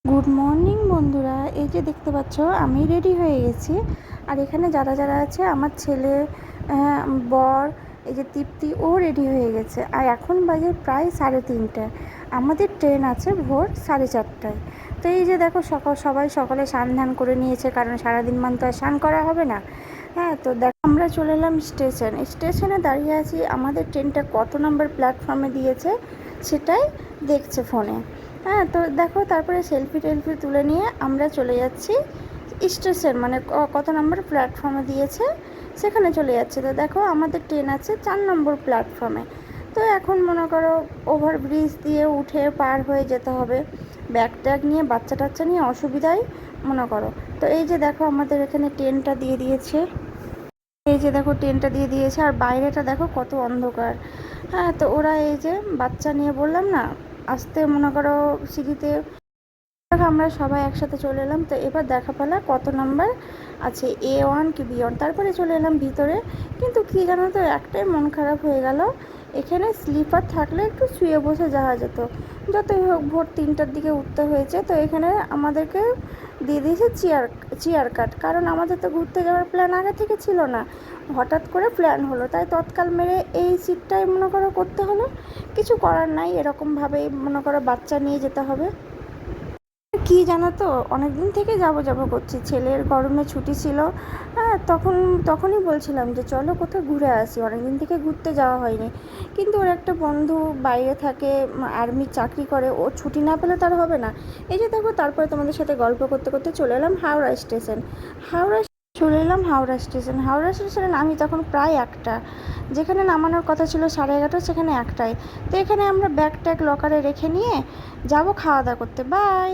Good morning বন্ধুরা, এই যে দেখতে পাচ্ছ আমি রেডি হয়ে গেছি। আর এখানে যারা যারা আছে আমার ছেলে, বর, এই যে তৃপ্তি ও রেডি হয়ে গেছে। আর এখন বাজে প্রায় 3:30। আমাদের ট্রেন আছে ভোর 4:30টায়। তো এই যে দেখো সবাই সকালে স্নান ধান করে নিয়েছে, কারণ সারাদিন মান তো আর স্নান করা হবে না। হ্যাঁ, তো দেখো আমরা চলে এলাম স্টেশনে দাঁড়িয়ে আছি। আমাদের ট্রেনটা কত নম্বর প্ল্যাটফর্মে দিয়েছে সেটাই দেখছে ফোনে। হ্যাঁ, তো দেখো তারপরে সেলফি টেলফি তুলে নিয়ে আমরা চলে যাচ্ছি স্টেশন, মানে কত নম্বর প্ল্যাটফর্মে দিয়েছে সেখানে চলে যাচ্ছে। তো দেখো আমাদের ট্রেন আছে 4 নম্বর প্ল্যাটফর্মে। তো এখন মনে করো ওভারব্রিজ দিয়ে উঠে পার হয়ে যেতে হবে। ব্যাগ ট্যাগ নিয়ে বাচ্চা টাচ্চা নিয়ে অসুবিধাই মনে করো। তো এই যে দেখো আমাদের এখানে ট্রেনটা দিয়ে দিয়েছে। এই যে দেখো ট্রেনটা দিয়ে দিয়েছে, আর বাইরেটা দেখো কত অন্ধকার। হ্যাঁ, তো ওরা এই যে বাচ্চা নিয়ে বললাম না আসতে, মনে করো সিঁড়িতে। দেখো আমরা সবাই একসাথে চলে এলাম। তো এবার দেখা পেলা কত নাম্বার আছে, A1 কি B1। তারপরে চলে এলাম ভিতরে। কিন্তু কী জানো তো, একটাই মন খারাপ হয়ে গেল। এখানে স্লিপার থাকলে একটু শুয়ে বসে যাওয়া যেত। যতই হোক ভোর 3টার দিকে উঠতে হয়েছে। তো এখানে আমাদেরকে দিয়ে দিয়েছে চেয়ার কাট, কারণ আমাদের তো ঘুরতে যাওয়ার প্ল্যান আগে থেকে ছিল না, হঠাৎ করে প্ল্যান হলো, তাই তৎকাল মেরে এই সিটটাই মনে করো করতে হলো। কিছু করার নাই, এরকমভাবেই মনে করো বাচ্চা নিয়ে যেতে হবে। কি জানো তো, অনেক দিন থেকে যাব করছি, ছেলের গরমে ছুটি ছিল। হ্যাঁ, তখনই বলছিলাম যে চলো কোথাও ঘুরে আসি, অনেক দিন থেকে ঘুরতে যাওয়া হয়নি। কিন্তু ওর একটা বন্ধু বাইরে থাকে, আর্মির চাকরি করে, ও ছুটি না পেলে তার হবে না। এই যে দেখো তারপরে তোমাদের সাথে গল্প করতে করতে চলে এলাম হাওড়া স্টেশন। হাওড়া চলে এলাম হাওড়া স্টেশনে নামি তখন প্রায় 1টা। যেখানে নামানোর কথা ছিল 11:30, সেখানে 1টায়। তো এখানে আমরা ব্যাগ ট্যাগ লকারে রেখে নিয়ে যাব খাওয়া দাওয়া করতে। বাই।